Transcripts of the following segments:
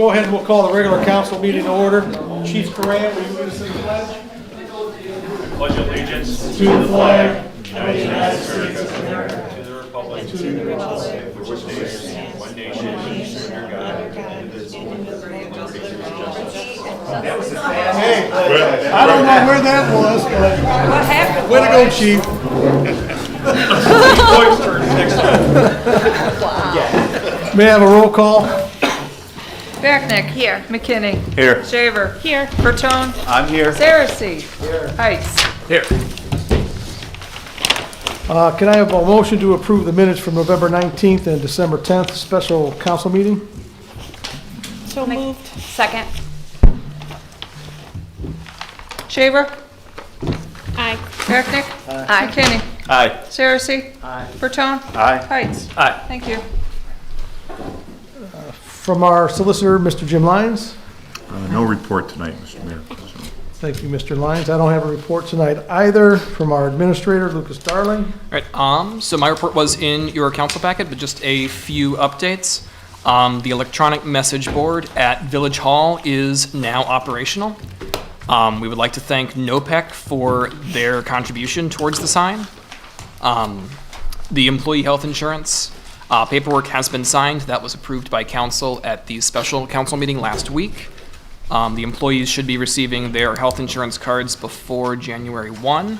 go ahead and we'll call the regular council meeting to order. Chief Coran, will you lead us in the pledge? Pledge allegiance To the flag of the United States of America, to the republic for which it stands, one nation, under God, indivisible, with liberty and justice. That was a fast. Hey, I don't know where that was, but What happened? way to go, Chief. Voice turns next time. May I have a roll call? Becknick. Here. McKinney. Here. Shaver. Here. Bertone. I'm here. Saracey. Here. Heights. Here. Can I have a motion to approve the minutes from November 19th and December 10th special council meeting? So moved. Second. Shaver. Aye. Becknick. Aye. McKinney. Aye. Saracey. Aye. Bertone. Aye. Heights. Aye. Thank you. From our solicitor, Mr. Jim Lyons. No report tonight, Mr. Mayor. Thank you, Mr. Lyons. I don't have a report tonight either. From our administrator, Lucas Darling. All right, so my report was in your council packet, but just a few updates. The electronic message board at Village Hall is now operational. We would like to thank NOPEC for their contribution towards the sign. The employee health insurance paperwork has been signed. That was approved by council at the special council meeting last week. The employees should be receiving their health insurance cards before January 1.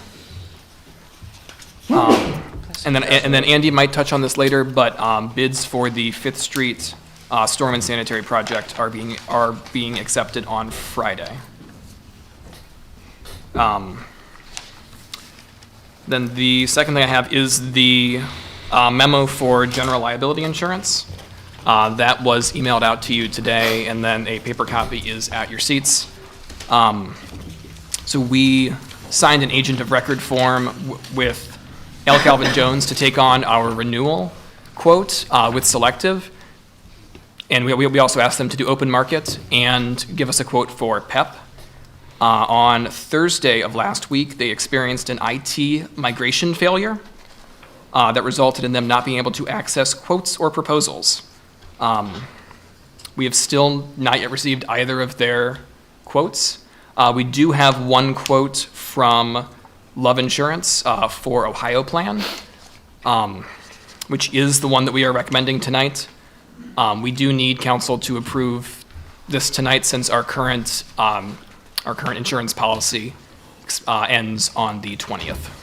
And then Andy might touch on this later, but bids for the 5th Street storm and sanitary project are being accepted on Friday. Then the second thing I have is the memo for general liability insurance. That was emailed out to you today, and then a paper copy is at your seats. So we signed an agent of record form with L. Calvin Jones to take on our renewal quote with Selective. And we also asked them to do open market and give us a quote for PEP. On Thursday of last week, they experienced an IT migration failure that resulted in them not being able to access quotes or proposals. We have still not yet received either of their quotes. We do have one quote from Love Insurance for Ohio Plan, which is the one that we are recommending tonight. We do need council to approve this tonight since our current insurance policy ends on the 20th.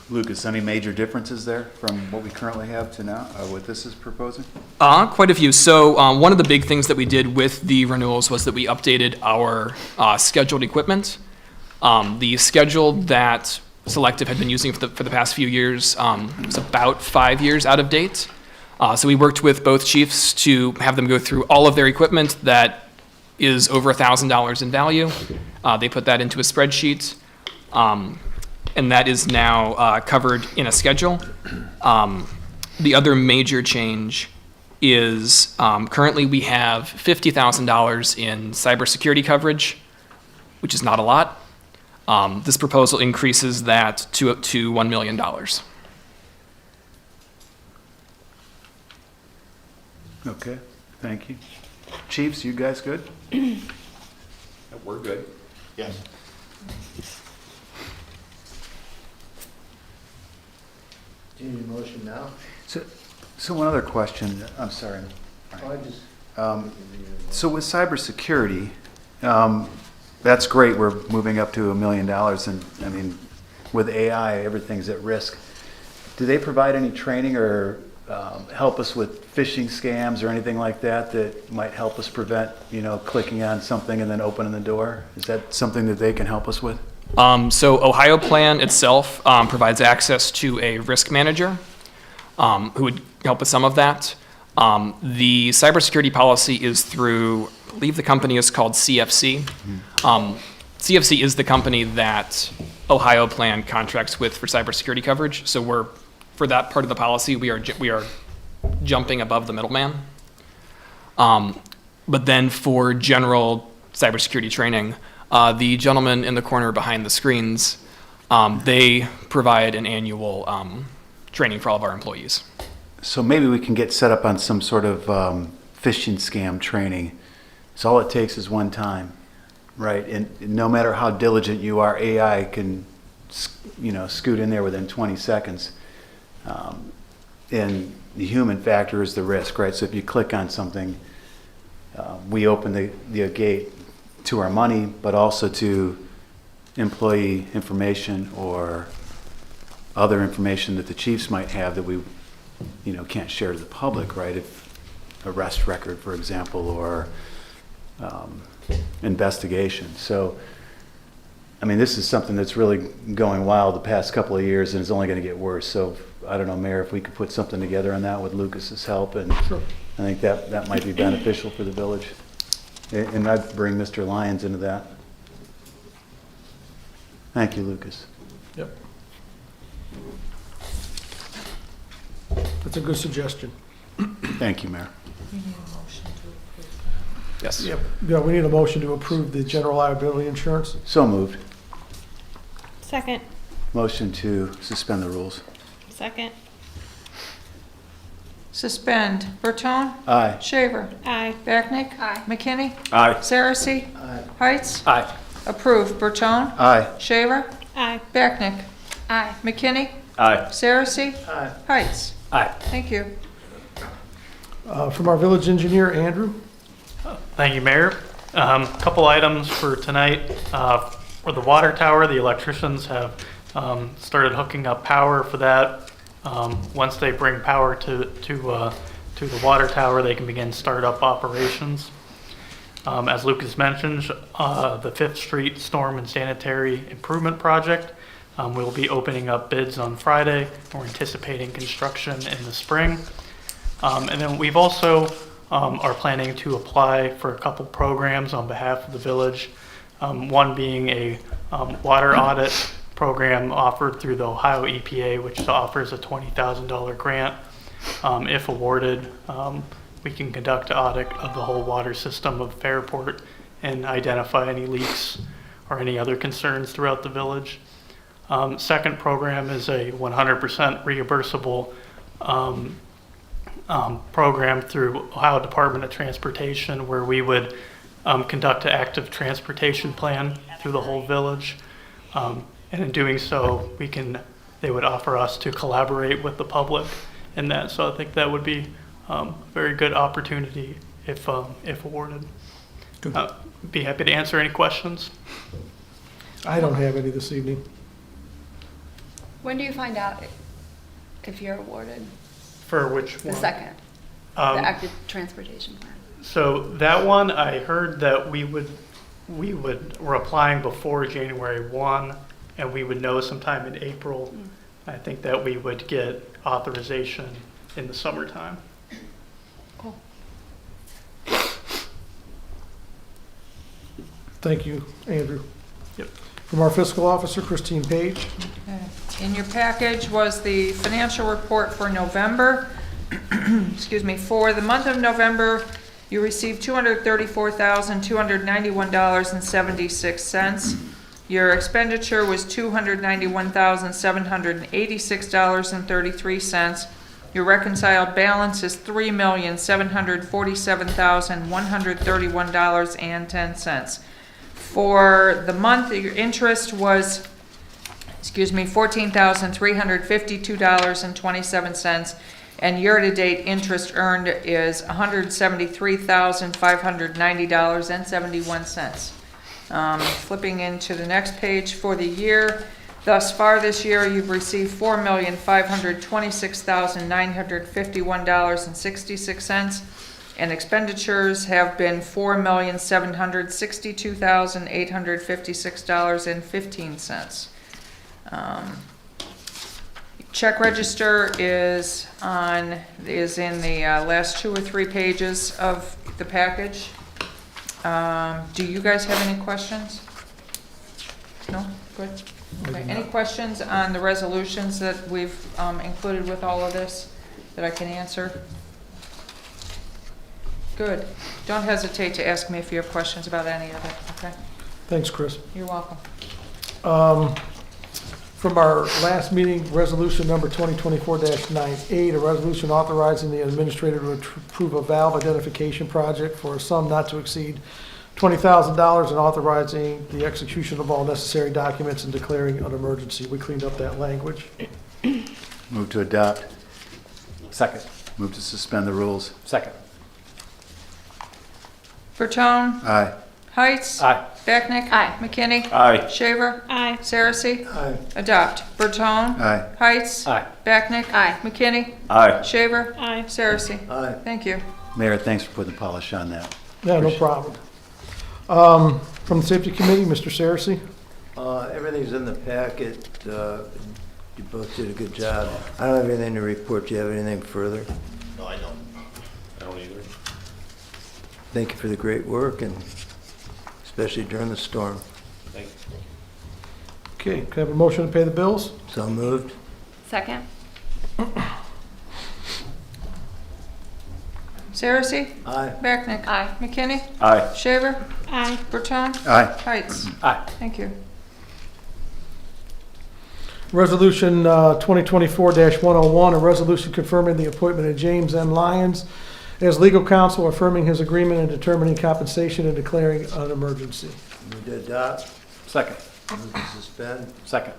Lucas, any major differences there from what we currently have to now, what this is proposing? Quite a few. So one of the big things that we did with the renewals was that we updated our scheduled equipment. The schedule that Selective had been using for the past few years was about 5 years out of date. So we worked with both chiefs to have them go through all of their equipment that is over $1,000 in value. They put that into a spreadsheet. And that is now covered in a schedule. The other major change is currently we have $50,000 in cybersecurity coverage, which is not a lot. This proposal increases that to $1 million. Okay, thank you. Chiefs, you guys good? We're good. Yes. Do you need a motion now? So one other question, I'm sorry. I just. So with cybersecurity, that's great, we're moving up to $1 million, and I mean, with AI, everything's at risk. Do they provide any training or help us with phishing scams or anything like that that might help us prevent, clicking on something and then opening the door? Is that something that they can help us with? So Ohio Plan itself provides access to a risk manager who would help with some of that. The cybersecurity policy is through, I believe the company is called CFC. CFC is the company that Ohio Plan contracts with for cybersecurity coverage. So for that part of the policy, we are jumping above the middleman. But then for general cybersecurity training, the gentleman in the corner behind the screens, they provide an annual training for all of our employees. So maybe we can get set up on some sort of phishing scam training. So all it takes is one time, right? And no matter how diligent you are, AI can, scoot in there within 20 seconds. And the human factor is the risk, right? So if you click on something, we open the gate to our money, but also to employee information or other information that the chiefs might have that we, can't share to the public, right? If arrest record, for example, or investigation. So, this is something that's really going wild the past couple of years, and it's only going to get worse. So, I don't know, Mayor, if we could put something together on that with Lucas's help, and Sure. I think that might be beneficial for the village. And I'd bring Mr. Lyons into that. Thank you, Lucas. Yep. That's a good suggestion. Thank you, Mayor. Yes. Yep. Yeah, we need a motion to approve the general liability insurance. So moved. Second. Motion to suspend the rules. Second. Suspend. Bertone. Aye. Shaver. Aye. Vacknick. Aye. McKinney. Aye. Saracy. Aye. Heights. Aye. Approved. Bertone. Aye. Shaver. Aye. Vacknick. Aye. McKinney. Aye. Saracy. Aye. Heights. Aye. Thank you. From our village engineer, Andrew. Thank you, Mayor. Couple items for tonight. For the water tower, the electricians have started hooking up power for that. Once they bring power to the water tower, they can begin startup operations. As Lucas mentioned, the 5th Street Storm and Sanitary Improvement Project will be opening up bids on Friday. We're anticipating construction in the spring. And then we've also are planning to apply for a couple programs on behalf of the village. One being a water audit program offered through the Ohio EPA, which offers a $20,000 grant. If awarded, we can conduct an audit of the whole water system of Fairport and identify any leaks or any other concerns throughout the village. Second program is a 100% reimbursable program through Ohio Department of Transportation, where we would conduct an active transportation plan through the whole village. And in doing so, they would offer us to collaborate with the public in that. So I think that would be a very good opportunity if awarded. Be happy to answer any questions. I don't have any this evening. When do you find out if you're awarded? For which The one? second, the active transportation plan. So that one, I heard that we're applying before January 1, and we would know sometime in April. I think that we would get authorization in the summertime. Cool. Thank you, Andrew. Yep. From our fiscal officer, Christine Page. In your package was the financial report for November. Excuse me. For the month of November, you received $234,291.76. Your expenditure was $291,786.33. Your reconciled balance is $3,747,131.10. For the month, your interest was, $14,352.27, and year-to-date interest earned is $173,590.71. Flipping into the next page, for the year, thus far this year, you've received $4,526,951.66, and expenditures have been $4,762,856.15. Check register is in the last 2 or 3 pages of the package. Do you guys have any questions? No? Good. Okay. Any questions on the resolutions that we've included with all of this that I can answer? Good. Don't hesitate to ask me if you have questions about any of it, okay? Thanks, Chris. You're welcome. from our last meeting, resolution number 2024-98, a resolution authorizing the administrator to approve a valve identification project for a sum not to exceed $20,000 and authorizing the execution of all necessary documents and declaring an emergency. We cleaned up that language. Move to adopt. Second. Move to suspend the rules. Second. Bertone, Aye. Heights. Aye. Becknick. Aye. McKinney. Aye. Shaver. Aye. Saracen. Aye. Adopt. Bertone. Aye. Heights. Aye. Becknick. Aye. McKinney. Aye. Shaver. Aye. Saracen. Aye. Thank you. Mayor, thanks for putting the polish on that. Yeah, no problem. From the Safety Committee, Mr. Saracen. Everything's in the packet. You both did a good job. I don't have anything to report. Do you have anything further? No, I don't. I don't either. Thank you for the great work, and especially during the storm. Thank you. Okay, can I have a motion to pay the bills? So moved. Second. Saracen. Aye. Becknick. Aye. McKinney. Aye. Shaver. Aye. Bertone. Aye. Heights. Aye. Thank you. Resolution 2024-101, a resolution confirming the appointment of James M. Lyons as legal counsel, affirming his agreement and determining compensation and declaring an emergency. Move to adopt. Second. Move to suspend. Second.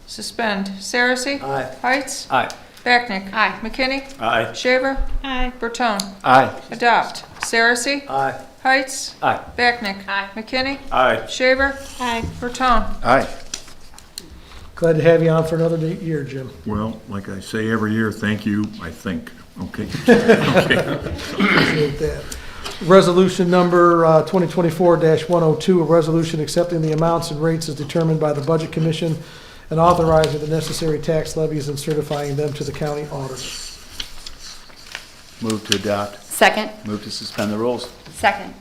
Suspend. Saracen. Aye. Heights. Aye. Becknick. Aye. McKinney. Aye. Shaver. Aye. Bertone. Aye. Adopt. Saracen. Aye. Heights. Aye. Becknick. Aye. McKinney. Aye. Shaver. Aye. Bertone. Aye. Glad to have you on for another year, Jim. Well, like I say every year, thank you, I think. Okay. Appreciate that. Resolution number 2024-102, a resolution accepting the amounts and rates as determined by the Budget Commission and authorizing the necessary tax levies and certifying them to the county auditor. Move to adopt. Second. Move to suspend the rules. Second.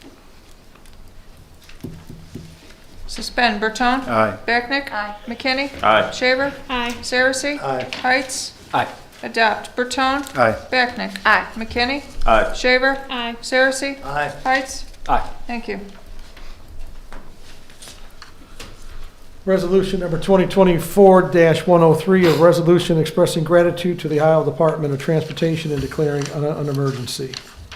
Suspend. Bertone. Aye. Becknick. Aye. McKinney. Aye. Shaver. Aye. Saracen. Aye. Heights. Aye. Adopt. Bertone. Aye. Becknick. Aye. McKinney. Aye. Shaver. Aye. Saracen. Aye. Heights. Aye. Thank you. Resolution number 2024-103, a resolution expressing gratitude to the Ohio Department of Transportation and declaring an emergency.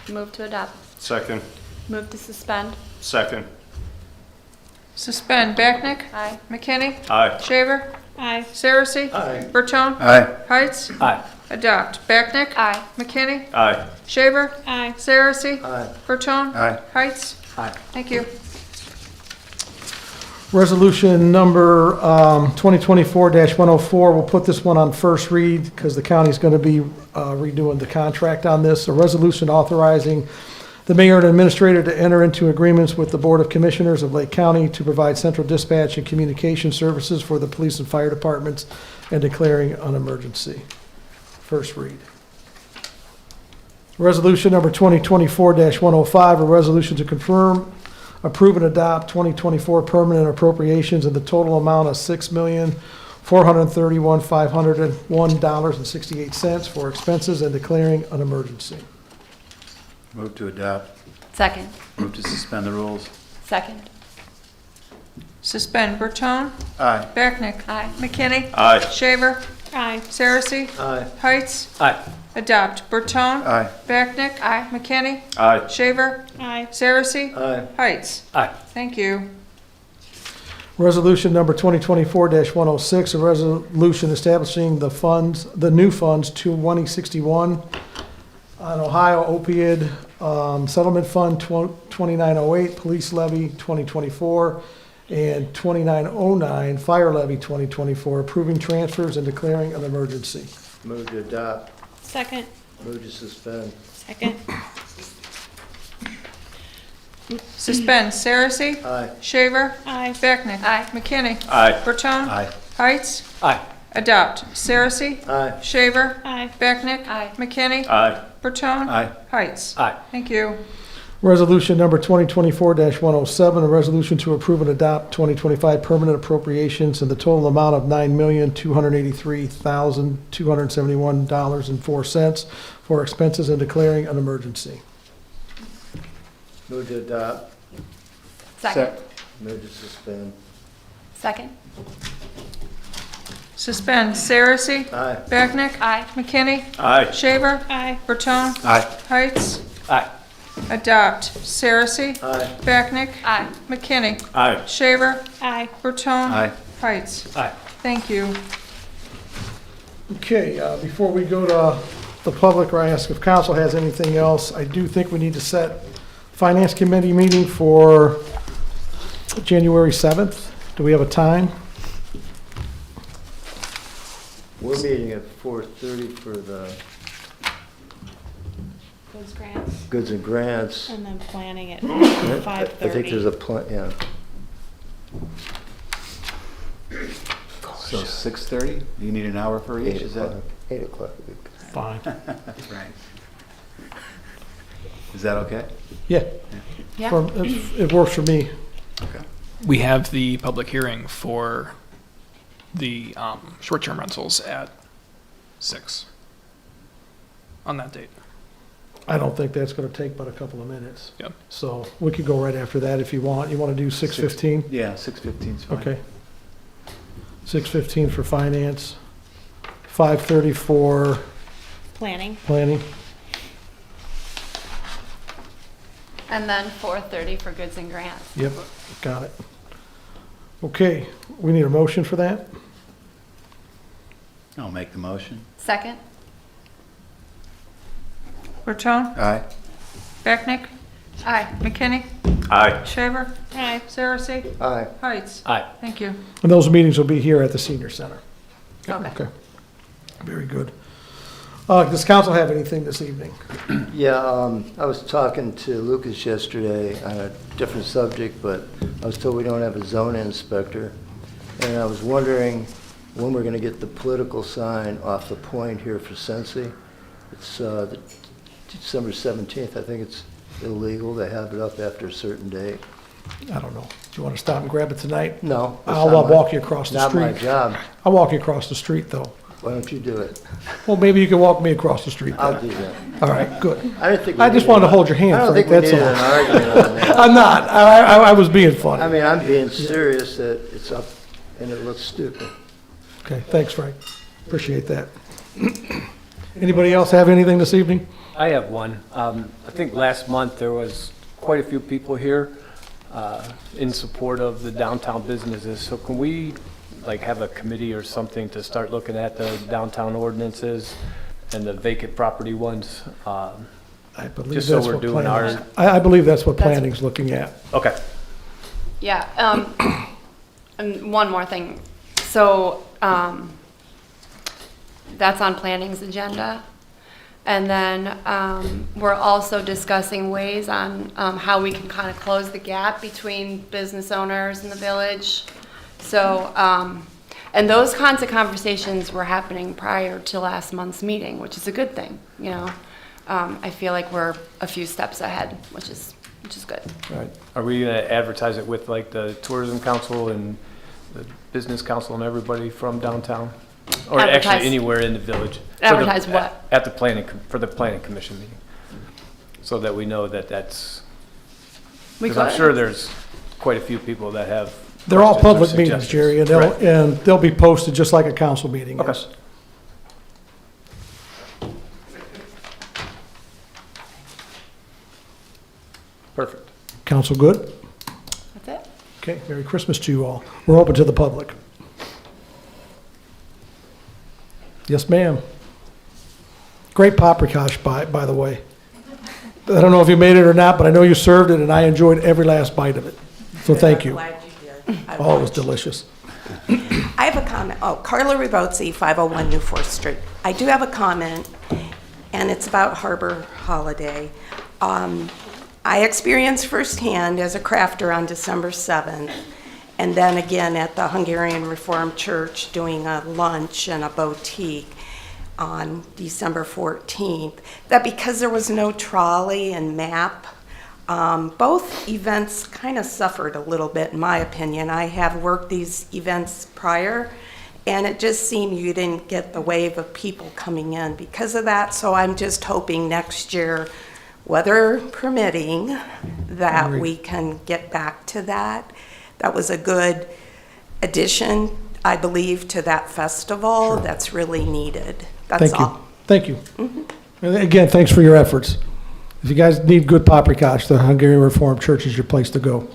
Move to adopt. Second. Move to suspend. Second. Suspend. Becknick. Aye. McKinney. Aye. Shaver. Aye. Saracen. Aye. Bertone. Aye. Heights. Aye. Adopt. Becknick. Aye. McKinney. Aye. Shaver. Aye. Saracen. Aye. Bertone. Aye. Heights. Aye. Thank you. Resolution number 2024-104, we'll put this one on first read because the county's going to be redoing the contract on this. A resolution authorizing the mayor and administrator to enter into agreements with the Board of Commissioners of Lake County to provide central dispatch and communication services for the police and fire departments and declaring an emergency. First read. Resolution number 2024-105, a resolution to confirm, approve, and adopt 2024 permanent appropriations in the total amount of $6,431,501.68 for expenses and declaring an emergency. Move to adopt. Second. Move to suspend the rules. Second. Suspend. Bertone. Aye. Becknick. Aye. McKinney. Aye. Shaver. Aye. Saracen. Aye. Heights. Aye. Adopt. Bertone. Aye. Becknick. Aye. McKinney. Aye. Shaver. Aye. Saracen. Aye. Heights. Aye. Thank you. Resolution number 2024-106, a resolution establishing the funds, the new funds 2161 on Ohio Opioid Settlement Fund 2908, Police Levy 2024, and 2909, Fire Levy 2024, approving transfers and declaring an emergency. Move to adopt. Second. Move to suspend. Second. Suspend. Saracen. Aye. Shaver. Aye. Becknick. Aye. McKinney. Aye. Bertone. Aye. Heights. Aye. Adopt. Saracen. Aye. Shaver. Aye. Becknick. Aye. McKinney. Aye. Bertone. Aye. Heights. Aye. Thank you. Resolution number 2024-107, a resolution to approve and adopt 2025 permanent appropriations in the total amount of $9,283,271.04 for expenses and declaring an emergency. Move to adopt. Second. Move to suspend. Second. Suspend, Saracen. Aye. Becknick. Aye. McKinney. Aye. Shaver. Aye. Bertone. Aye. Heights. Aye. Adopt, Saracen. Aye. Becknick. Aye. McKinney. Aye. Shaver. Aye. Bertone. Aye. Heights. Aye. Thank you. Okay, before we go to the public or I ask if council has anything else, I do think we need to set finance committee meeting for January 7th. Do we have a time? We're meeting at 4:30 for the Those grants. goods and grants. And then planning at I 5:30. think there's a plan, yeah. So 6:30? Do you need an hour for each? 8 Is that? o'clock. 8 o'clock. Fine. That's right. Is that okay? Yeah, Yeah. it works for me. Okay. We have the public hearing for the short-term rentals at 6 on that date. I don't think that's gonna take but a couple of minutes. Yep. So we could go right after that if you want. You wanna do 6:15? Yeah, 6:15 is fine. Okay. 6:15 for finance, 5:30 for Planning. planning. And then 4:30 for goods and grants. Yep, got it. Okay, we need a motion for that? I'll make the motion. Second. Bertone. Aye. Becknick. Aye. McKinney. Aye. Shaver. Aye. Saracen. Aye. Heights. Aye. Thank you. And those meetings will be here at the senior center. Okay. Okay, very good. Does council have anything this evening? Yeah, I was talking to Lucas yesterday on a different subject, but I was told we don't have a zone inspector. And I was wondering when we're gonna get the political sign off the point here for Sensi. It's the December 17th. I think it's illegal to have it up after a certain date. I don't know. Do you want to stop and grab it tonight? No. it's I'll not my- walk you across the Not my street. job. I'll walk you across the street, though. Why don't you do it? Well, maybe you can walk me across the street I'll then. do that. All right, good. I didn't think. we I just needed- wanted to hold your hand, I don't Frank, think we that's needed all. an argument on that. I'm not. I was being funny. I mean, I'm being serious that it's up and it looks stupid. Okay, thanks, Frank. Appreciate that. Anybody else have anything this evening? I have one. I think last month there was quite a few people here in support of the downtown businesses. So can we have a committee or something to start looking at the downtown ordinances and the vacant property ones? I believe Just so that's we're what doing planning's- our- I believe that's what planning's looking at. Okay. Yeah, and one more thing. So, that's on planning's agenda. And then, we're also discussing ways on, how we can kind of close the gap between business owners in the village. So, and those kinds of conversations were happening prior to last month's meeting, which is a good thing, you know? I feel like we're a few steps ahead, which is good. Right. Are we going to advertise it with the tourism council and the business council and everybody from downtown? Or Advertise. actually anywhere in the village? Advertise what? At the for the planning commission meeting. So that we know that that's, We because I'm could. sure there's quite a few people that have. They're all questions or public meetings, suggestions. Jerry, and Right. they'll be posted just like a council meeting Okay. is. Perfect. Council good? That's it. Okay, Merry Christmas to you all. We're open to the public. Yes, ma'am. Great paprikash, by the way. I don't know if you made it or not, but I know you served it, and I enjoyed every last bite of it. So thank you. I'm glad you did. Oh, it was delicious. I have a comment. Oh, Carla Rebozzi, 501 New 4th Street. I do have a comment, and it's about Harbor Holiday. I experienced firsthand as a crafter on December 7th, and then again at the Hungarian Reformed Church doing a lunch and a boutique on December 14th, that because there was no trolley and map, both events kind of suffered a little bit, in my opinion. I have worked these events prior, and it just seemed you didn't get the wave of people coming in because of that. So I'm just hoping next year, weather permitting, that we can get back to that. That was a good addition, I believe, to that festival that's really needed. That's Thank you. all. Thank you. And again, thanks for your efforts. If you guys need good paprikash, the Hungarian Reformed Church is your place to go.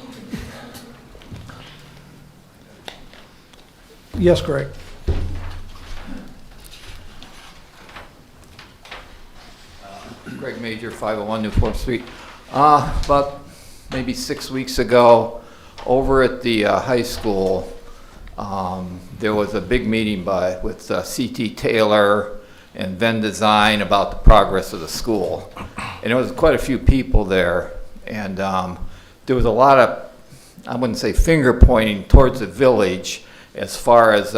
Yes, Greg? Greg Major, 501 New 4th Street. About maybe 6 weeks ago, over at the high school, there was a big meeting with C.T. Taylor and Venn Design about the progress of the school. And there was quite a few people there. And there was a lot of, I wouldn't say finger pointing towards the village as far as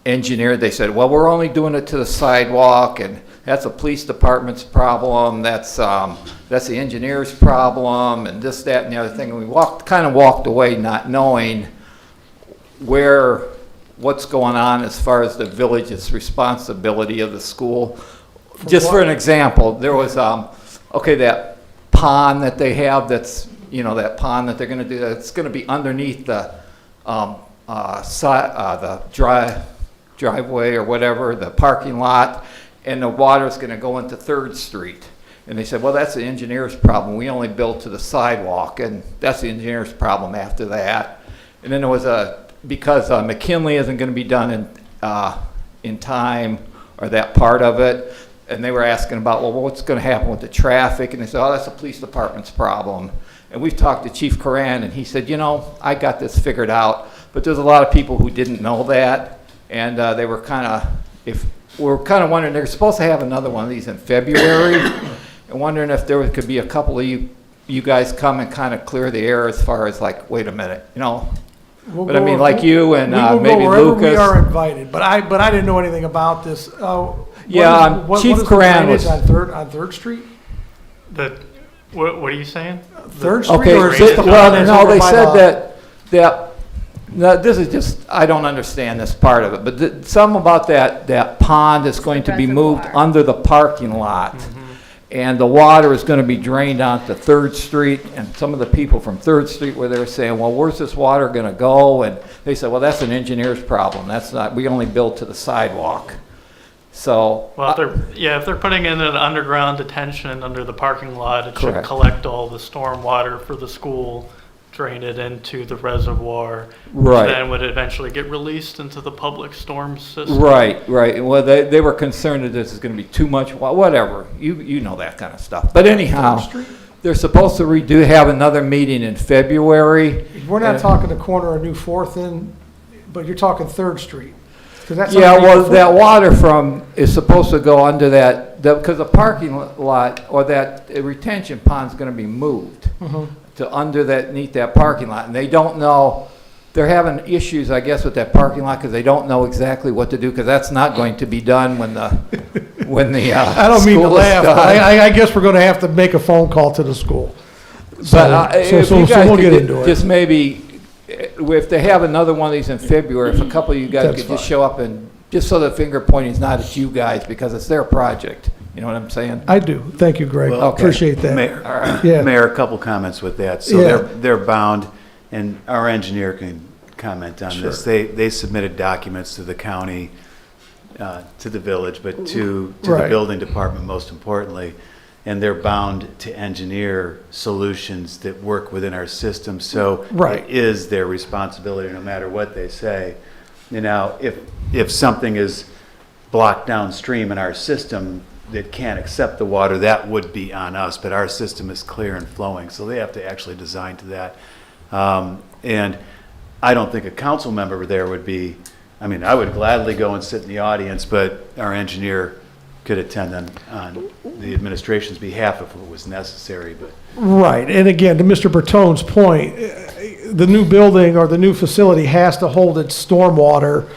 engineer. They said, well, we're only doing it to the sidewalk, and that's the police department's problem, that's the engineer's problem, and this, that, and the other thing. And we kind of walked away not knowing what's going on as far as the village's responsibility of the school. Just for an example, there was, that pond that they have that's, that pond that they're going to do, it's going to be underneath the driveway or whatever, the parking lot, and the water's going to go into 3rd Street. And they said, well, that's the engineer's problem. We only built to the sidewalk, and that's the engineer's problem after that. And then there was because McKinley isn't going to be done in time, or that part of it, and they were asking about, well, what's going to happen with the traffic? And they said, oh, that's the police department's problem. And we've talked to Chief Coran, and he said, I got this figured out, but there's a lot of people who didn't know that, and they were we're kind of wondering, they're supposed to have another one of these in February, and wondering if there could be a couple of you guys come and kind of clear the air as far as like, wait a minute, but I mean, like you and maybe Lucas. We are invited, but I didn't know anything about this. Chief Coran was on 3rd Street. What are you saying? 3rd Street, okay, or is this the well, pond no, over they by said that this is just, I don't understand this part of it, but some about that pond is going to be moved under the parking lot. And the water is going to be drained onto 3rd Street, and some of the people from 3rd Street were there saying, well, where's this water going to go? And they said, well, that's an engineer's problem. That's not, we only built to the sidewalk. So. Well, if they're putting in an underground detention under the parking lot, it should Correct. collect all the storm water for the school, drain it into the reservoir, Right. which then would eventually get released into the public storm system. Right. Well, they were concerned that this is going to be too much, whatever. You know that kind of stuff. But anyhow, they're supposed to have another meeting in February. We're not talking the corner of New 4th but you're talking 3rd Street. That's That water is supposed to go under because the parking lot or that retention pond is going to be moved to underneath that parking lot, and they don't know. They're having issues, I guess, with that parking lot because they don't know exactly what to do, because that's not going to be done when the I don't mean to laugh, but I guess we're going to have to make a phone call to the school. But if you guys we'll could get into it. just maybe, if they have another one of these in February, if a couple of you guys That's could just fine. show up, and just so the finger pointing is not at you guys, because it's their project. You know what I'm saying? I do. Thank you, Greg. Well, Appreciate that. Mayor, Yeah. Mayor, a couple comments with that. So Yeah. they're bound, and our engineer can comment on this. They submitted documents to the county, to the village, but to the Right. building department most importantly, and they're bound to engineer solutions that work within our system. So Right. it is their responsibility, no matter what they say. If something is blocked downstream in our system that can't accept the water, that would be on us, but our system is clear and flowing, so they have to actually design to that. And I don't think a council member there would be, I would gladly go and sit in the audience, but our engineer could attend on the administration's behalf if it was necessary, but. Right, and again, to Mr. Bertone's point, the new building or the new facility has to hold its stormwater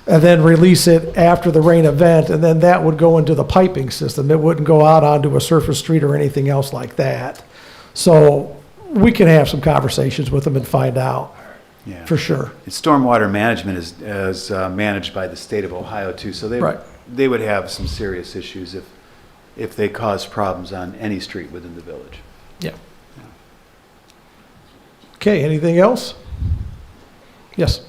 and then release it after the rain event, and then that would go into the piping system. It wouldn't go out onto a surface street or anything else like that. So we can have some conversations with them and find out, Yeah. for sure. And stormwater management is managed by the state of Ohio too, so Right. they would have some serious issues if they cause problems on any street within the village. Yeah. Okay, anything else? Yes.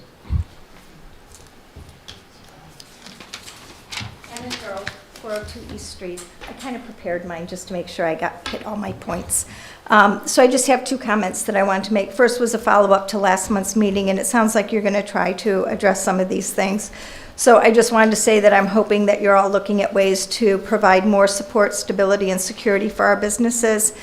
Anna Girl, 402 East Street. I kind of prepared mine just to make sure I hit all my points. So I just have two comments that I wanted to make. First was a follow-up to last month's meeting, and it sounds like you're going to try to address some of these things. So I just wanted to say that I'm hoping that you're all looking at ways to provide more support, stability, and security for our businesses.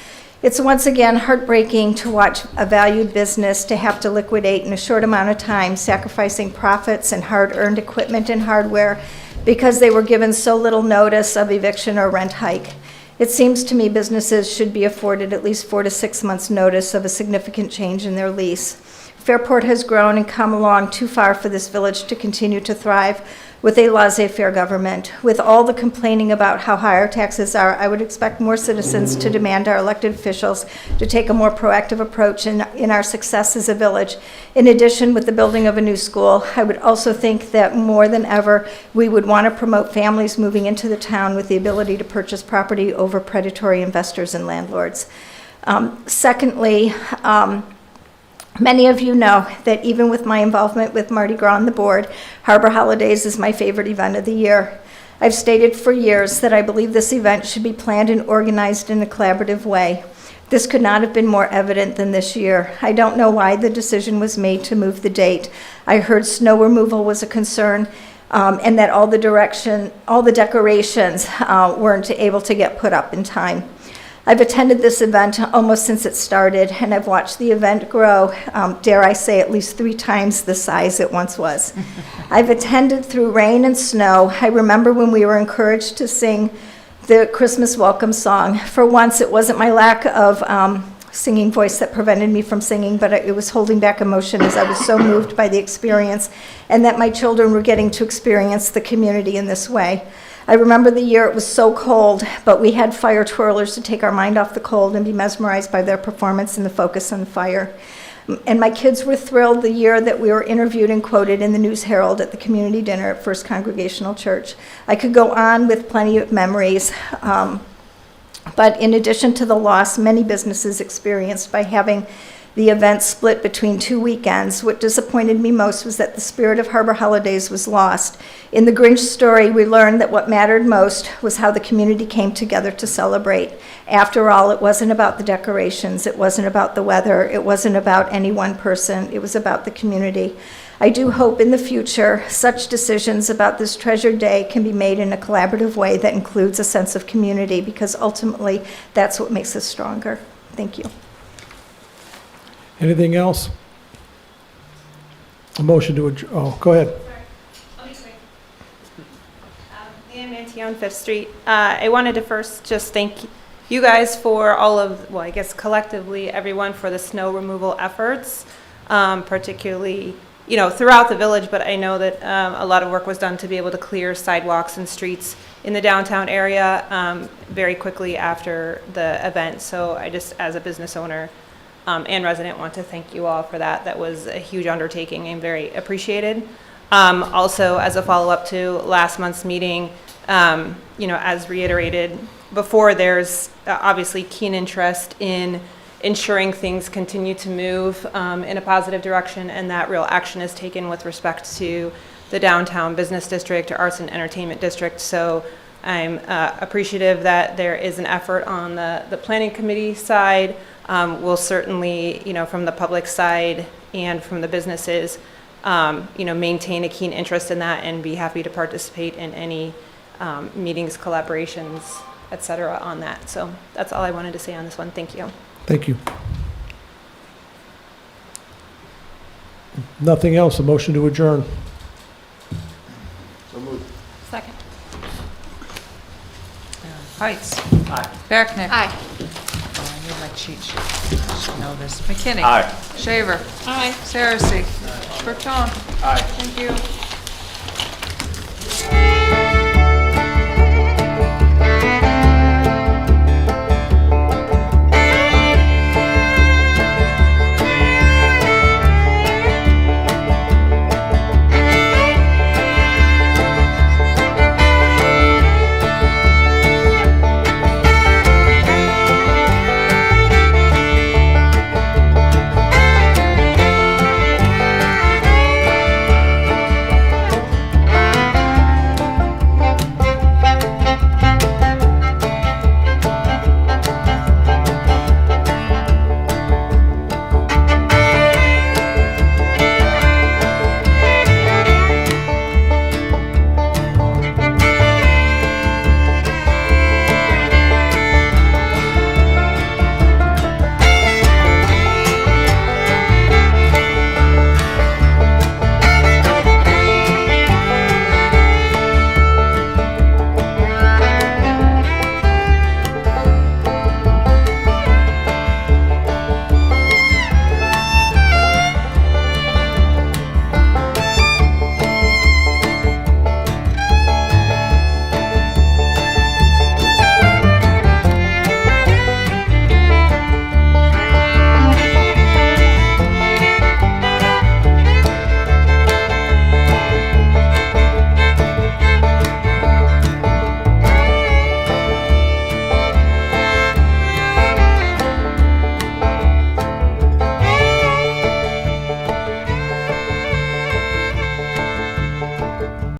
It's once again heartbreaking to watch a valued business to have to liquidate in a short amount of time, sacrificing profits and hard-earned equipment and hardware because they were given so little notice of eviction or rent hike. It seems to me businesses should be afforded at least 4 to 6 months' notice of a significant change in their lease. Fairport has grown and come along too far for this village to continue to thrive with a laissez-faire government. With all the complaining about how high our taxes are, I would expect more citizens to demand our elected officials to take a more proactive approach in our success as a village. In addition, with the building of a new school, I would also think that more than ever, we would want to promote families moving into the town with the ability to purchase property over predatory investors and landlords. Secondly, many of you know that even with my involvement with Mardi Gras on the board, Harbor Holidays is my favorite event of the year. I've stated for years that I believe this event should be planned and organized in a collaborative way. This could not have been more evident than this year. I don't know why the decision was made to move the date. I heard snow removal was a concern, and that all the decorations weren't able to get put up in time. I've attended this event almost since it started, and I've watched the event grow, dare I say, at least 3 times the size it once was. I've attended through rain and snow. I remember when we were encouraged to sing the Christmas welcome song. For once, it wasn't my lack of singing voice that prevented me from singing, but it was holding back emotion as I was so moved by the experience and that my children were getting to experience the community in this way. I remember the year it was so cold, but we had fire twirlers to take our mind off the cold and be mesmerized by their performance and the focus on the fire. And my kids were thrilled the year that we were interviewed and quoted in the News Herald at the community dinner at First Congregational Church. I could go on with plenty of memories, but in addition to the loss many businesses experienced by having the event split between 2 weekends, what disappointed me most was that the spirit of Harbor Holidays was lost. In the Grinch story, we learned that what mattered most was how the community came together to celebrate. After all, it wasn't about the decorations, it wasn't about the weather, it wasn't about any one person, it was about the community. I do hope in the future such decisions about this treasured day can be made in a collaborative way that includes a sense of community, because ultimately that's what makes us stronger. Thank you. Anything else? A motion to adjourn. Oh, go ahead. I'll be quick. Leanne Manti on 5th Street. I wanted to first just thank you guys for all of, well, I guess collectively, everyone for the snow removal efforts, particularly, throughout the village, but I know that a lot of work was done to be able to clear sidewalks and streets in the downtown area very quickly after the event. So I just, as a business owner, and resident, want to thank you all for that. That was a huge undertaking and very appreciated. Also, as a follow-up to last month's meeting, as reiterated before, there's obviously keen interest in ensuring things continue to move in a positive direction, and that real action is taken with respect to the downtown business district or arts and entertainment district. So I'm appreciative that there is an effort on the planning committee side. We'll certainly, from the public side and from the businesses, maintain a keen interest in that and be happy to participate in any meetings, collaborations, et cetera, on that. So that's all I wanted to say on this one. Thank you. Thank you. Nothing else, a motion to adjourn. So moved. Second. Heights. Aye. Becknick. Aye. Oh, I need my cheat sheet. I should know this. McKinney. Aye. Shaver. Aye. Saracen. Bertone. Aye. Thank you.